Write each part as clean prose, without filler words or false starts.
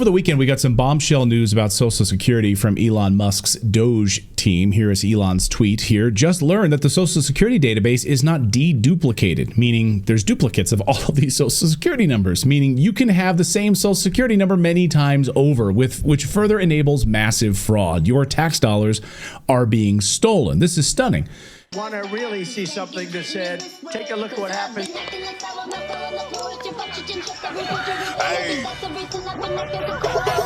Over the weekend, we got some bombshell news about Social Security from Elon Musk's DOGE team. Here is Elon's tweet here. Just learned that the Social Security database is not deduplicated, meaning there's duplicates of all of these Social Security numbers, meaning you can have the same Social Security number many times over, which further enables massive fraud. Your tax dollars are being stolen. This is stunning. Want to really see something that said, take a look at what happened. Hey.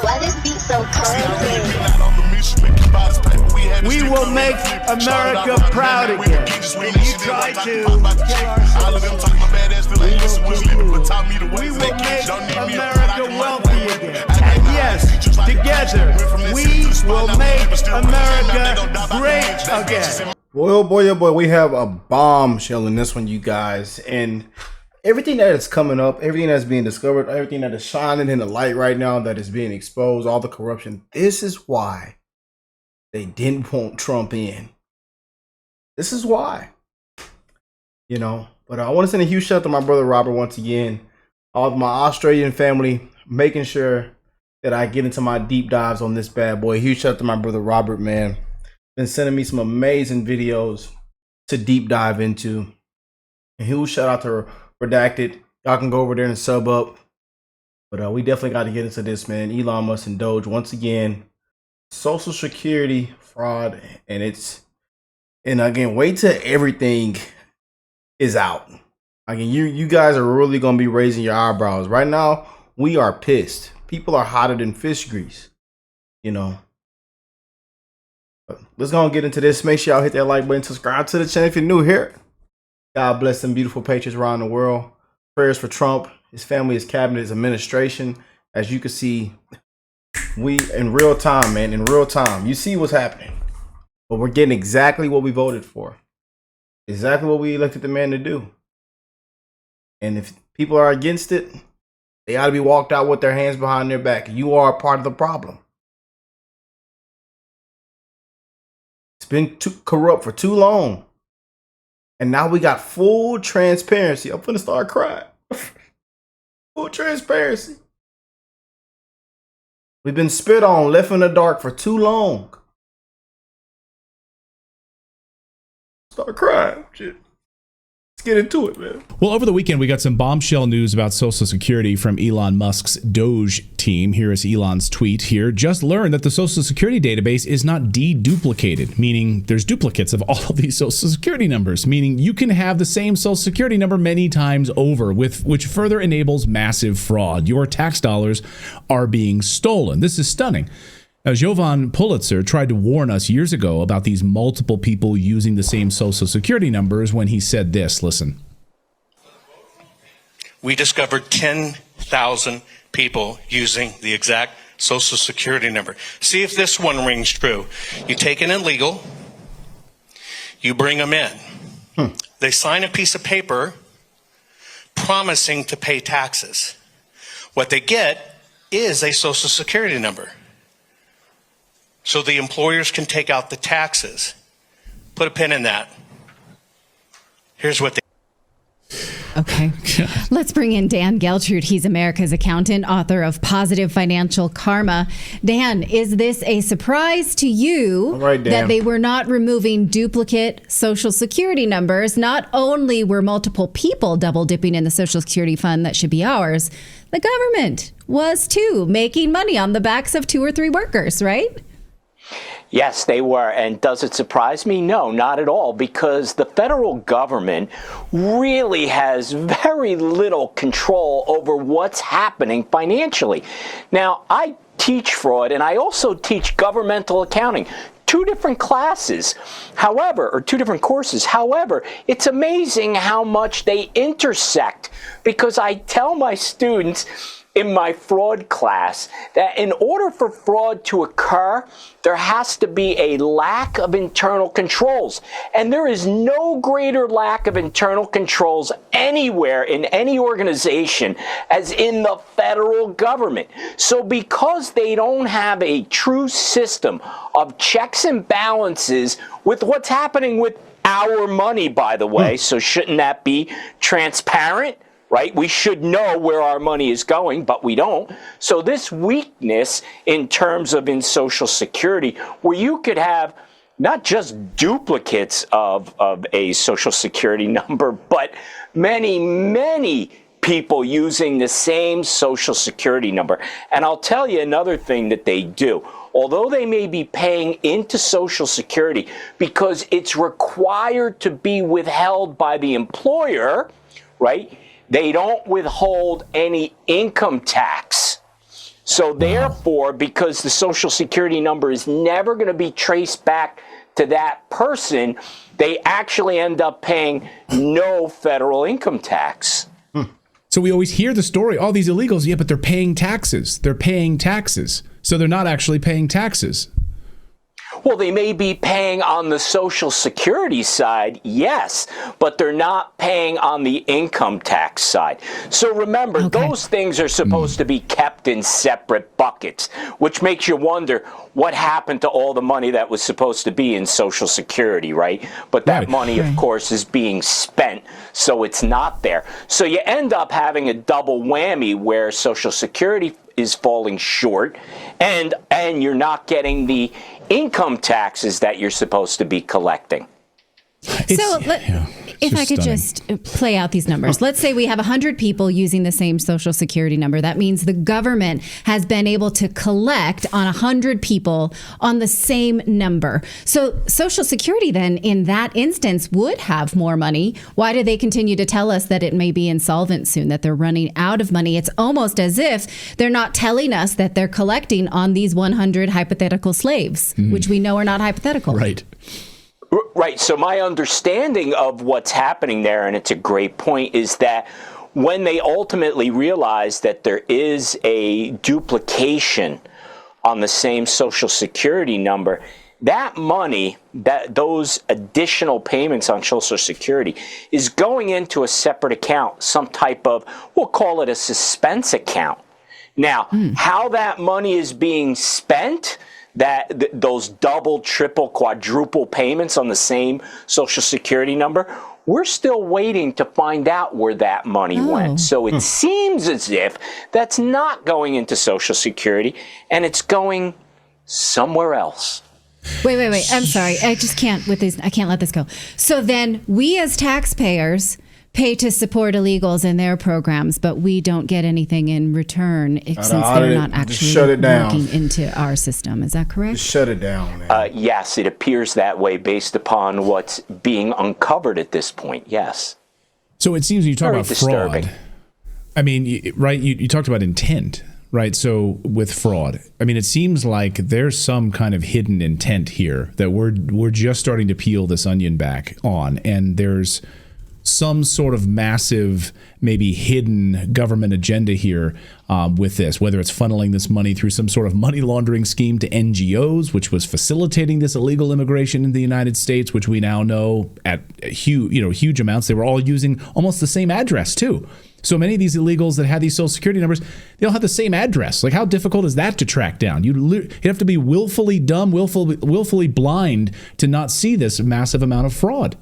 Why this beat so cold? We will make America proud again. And you try to kill our we will make America wealthy again. And yes, together, we will make America great again. Boy, oh boy, oh boy, we have a bombshell in this one, you guys. And everything that is coming up, everything that's being discovered, everything that is shining in the light right now, that is being exposed, all the corruption, this is why they didn't want Trump in. This is why. You know, but I want to send a huge shout out to my brother Robert once again. All of my Australian family, making sure that I get into my deep dives on this bad boy. Huge shout out to my brother Robert, man. Been sending me some amazing videos to deep dive into. And huge shout out to Redacted. Y'all can go over there and sub up. But we definitely got to get into this, man. Elon Musk and DOGE once again. Social Security fraud, and again, wait till everything is out. Again, you guys are really gonna be raising your eyebrows. Right now, we are pissed. People are hotter than fish grease, you know. But let's go and get into this. Make sure y'all hit that like button, subscribe to the channel if you're new here. God bless them beautiful patriots around the world. Prayers for Trump, his family, his cabinet, his administration. As you can see, we in real time, man, in real time. You see what's happening. But we're getting exactly what we voted for. Exactly what we elected the man to do. And if people are against it, they ought to be walked out with their hands behind their back. You are a part of the problem. It's been too corrupt for too long. And now we got full transparency. I'm finna start crying. Full transparency. We've been spit on, left in the dark for too long. Start crying. Shit. Let's get into it, man. Well, over the weekend, we got some bombshell news about Social Security from Elon Musk's DOGE team. Here is Elon's tweet here. Just learned that the Social Security database is not deduplicated, meaning there's duplicates of all of these Social Security numbers, meaning you can have the same Social Security number many times over, which further enables massive fraud. Your tax dollars are being stolen. This is stunning. Jovan Pulitzer tried to warn us years ago about these multiple people using the same Social Security numbers when he said this. Listen. We discovered 10,000 people using the exact Social Security number. See if this one rings true. You take an illegal, you bring them in. They sign a piece of paper promising to pay taxes. What they get is a Social Security number. So the employers can take out the taxes. Put a pin in that. Here's what they... Okay. Let's bring in Dan Geltrude. He's America's accountant, author of Positive Financial Karma. Dan, is this a surprise to you that they were not removing duplicate Social Security numbers? Not only were multiple people double dipping in the Social Security fund that should be ours, the government was too, making money on the backs of 2 or 3 workers, right? Yes, they were. And does it surprise me? No, not at all, because the federal government really has very little control over what's happening financially. Now, I teach fraud and I also teach governmental accounting. 2 different classes, however, or 2 different courses. However, it's amazing how much they intersect, because I tell my students in my fraud class that in order for fraud to occur, there has to be a lack of internal controls. And there is no greater lack of internal controls anywhere in any organization as in the federal government. So because they don't have a true system of checks and balances with what's happening with our money, by the way, so shouldn't that be transparent? right? We should know where our money is going, but we don't. So this weakness in terms of in Social Security, where you could have not just duplicates of a Social Security number, but many, many people using the same Social Security number. And I'll tell you another thing that they do. Although they may be paying into Social Security because it's required to be withheld by the employer, right? They don't withhold any income tax. So therefore, because the Social Security number is never going to be traced back to that person, they actually end up paying no federal income tax. So we always hear the story, all these illegals, yeah, but they're paying taxes. They're paying taxes. So they're not actually paying taxes. Well, they may be paying on the Social Security side, yes, but they're not paying on the income tax side. So remember, those things are supposed to be kept in separate buckets, which makes you wonder what happened to all the money that was supposed to be in Social Security, right? But that money, of course, is being spent, so it's not there. So you end up having a double whammy where Social Security is falling short, and you're not getting the income taxes that you're supposed to be collecting. If I could just play out these numbers. Let's say we have 100 people using the same Social Security number. That means the government has been able to collect on 100 people on the same number. So Social Security then, in that instance, would have more money. Why do they continue to tell us that it may be insolvent soon, that they're running out of money? It's almost as if they're not telling us that they're collecting on these 100 hypothetical slaves, which we know are not hypothetical. Right. Right. So my understanding of what's happening there, and it's a great point, is that when they ultimately realize that there is a duplication on the same Social Security number, that money, that those additional payments on Social Security is going into a separate account, some type of, we'll call it a suspense account. Now, how that money is being spent, those double, triple, quadruple payments on the same Social Security number, we're still waiting to find out where that money went. So it seems as if that's not going into Social Security and it's going somewhere else. Wait. I'm sorry. I just can't with this. I can't let this go. So then we as taxpayers pay to support illegals in their programs, but we don't get anything in return since they're not actually working into our system. Is that correct? Just shut it down, man. Yes, it appears that way based upon what's being uncovered at this point. Yes. So it seems when you talk Very about disturbing. fraud, I mean, right, you talked about intent, right? So with fraud, I mean, it seems like there's some kind of hidden intent here that we're just starting to peel this onion back on, and there's some sort of massive, maybe hidden government agenda here with this, whether it's funneling this money through some sort of money laundering scheme to NGOs, which was facilitating this illegal immigration in the United States, which we now know at huge amounts. They were all using almost the same address too. So many of these illegals that had these Social Security numbers, they all have the same address. Like, how difficult is that to track down? You'd have to be willfully dumb, willfully blind to not see this massive amount of fraud.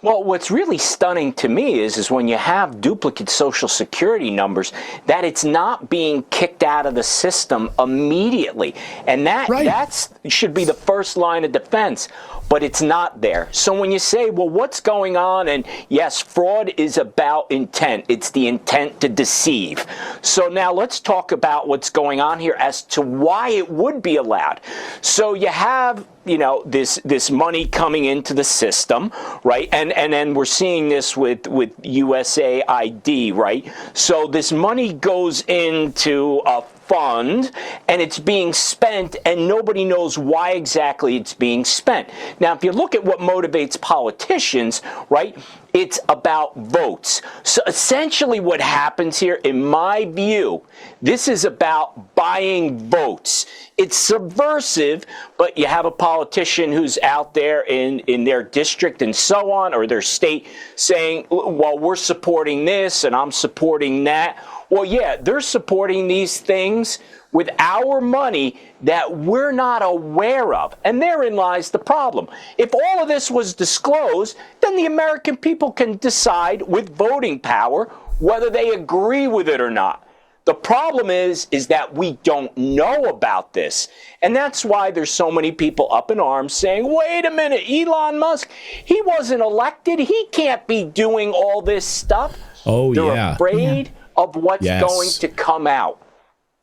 Well, what's really stunning to me is when you have duplicate Social Security numbers, that it's not being kicked out of the system immediately. And that should be the first line of defense, but it's not there. So when you say, well, what's going on? And yes, fraud is about intent. It's the intent to deceive. So now let's talk about what's going on here as to why it would be allowed. So you have this money coming into the system, right? And then we're seeing this with USAID, right? So this money goes into a fund and it's being spent and nobody knows why exactly it's being spent. Now, if you look at what motivates politicians, right, it's about votes. So essentially what happens here, in my view, this is about buying votes. It's subversive, but you have a politician who's out there in their district and so on, or their state, saying, well, we're supporting this and I'm supporting that. Well, yeah, they're supporting these things with our money that we're not aware of. And therein lies the problem. If all of this was disclosed, then the American people can decide with voting power whether they agree with it or not. The problem is that we don't know about this. And that's why there's so many people up in arms saying, wait a minute, Elon Musk, he wasn't elected. He can't be doing all this stuff. Oh, They're afraid of what's going to come out.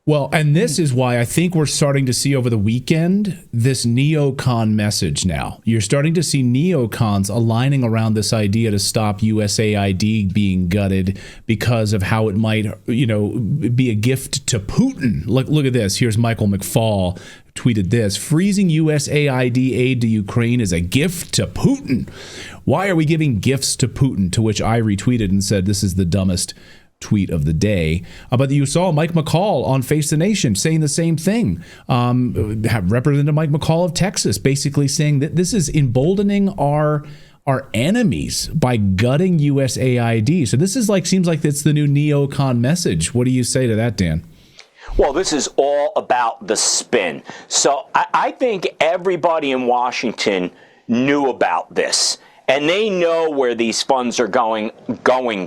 Well, and this is why I think we're starting to see over the weekend this neocon message now. You're starting to see neocons aligning around this idea to stop USAID being gutted because of how it might, be a gift to Putin. Look at this. Here's Michael McFaul tweeted this. Freezing USAID aid to Ukraine is a gift to Putin. Why are we giving gifts to Putin? To which I retweeted and said, this is the dumbest tweet of the day. But you saw Mike McCall on Face the Nation saying the same thing. Representative Mike McCall of Texas basically saying that this is emboldening our enemies by gutting USAID. So this is seems like it's the new neocon message. What do you say to that, Dan? Well, this is all about the spin. So I think everybody in Washington knew about this. And they know where these funds are going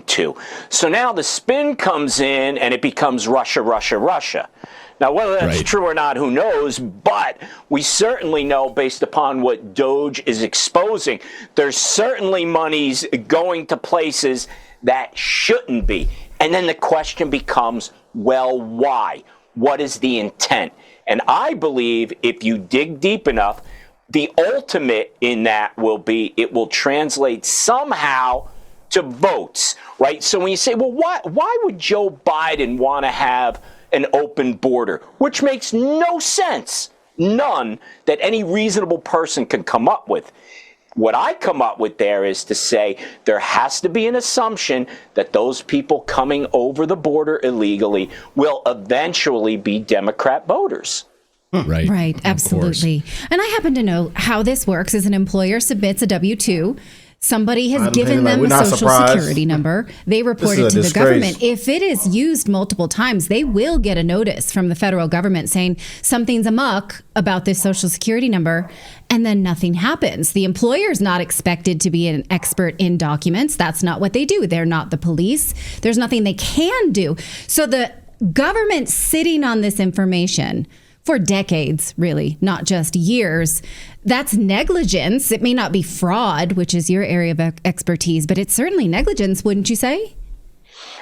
to. So now the spin comes in and it becomes Russia, Russia, Russia. Now, whether that's true or not, who knows? But we certainly know, based upon what DOGE is exposing, there's certainly monies going to places that shouldn't be. And then the question becomes, well, why? What is the intent? And I believe if you dig deep enough, the ultimate in that will be it will translate somehow to votes, right? So when you say, well, why would Joe Biden want to have an open border, which makes no sense, none that any reasonable person can come up with. What I come up with there is to say there has to be an assumption that those people coming over the border illegally will eventually be Democrat voters. Right, absolutely. And I happen to know how this works is an employer submits a W-2. Somebody has given them a social security number. They report it to the government. If it is used multiple times, they will get a notice from the federal government saying something's amok about this social security number, and then nothing happens. The employer is not expected to be an expert in documents. That's not what they do. They're not the police. There's nothing they can do. So the government sitting on this information for decades, really, not just years. That's negligence. It may not be fraud, which is your area of expertise, but it's certainly negligence, wouldn't you say?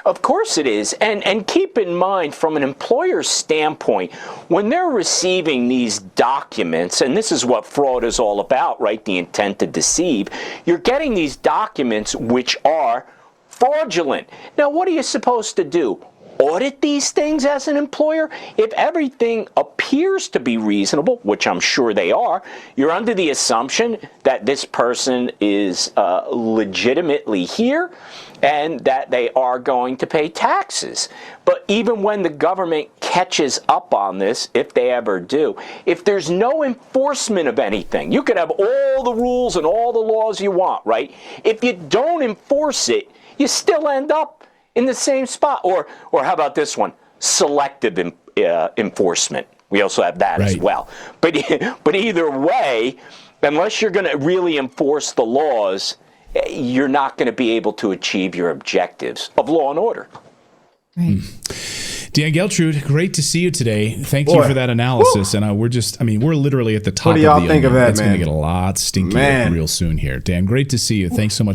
Of course it is. And keep in mind, from an employer's standpoint, when they're receiving these documents, and this is what fraud is all about, right? The intent to deceive. You're getting these documents which are fraudulent. Now, what are you supposed to do? Audit these things as an employer? If everything appears to be reasonable, which I'm sure they are, you're under the assumption that this person is legitimately here and that they are going to pay taxes. But even when the government catches up on this, if they ever do, if there's no enforcement of anything, you could have all the rules and all the laws you want, right? If you don't enforce it, you still end up in the same spot. Or how about this one? Selective enforcement. We also have that as well. But either way, unless you're going to really enforce the laws, you're not going to be able to achieve your objectives of law and order. Right. Dan Geltrude, great to see you today. Thank you for that analysis. And we're literally at the top of the onion. What do y'all think of that, It's going to get a lot stinkier real soon here. Dan, great to see you. Thanks so much.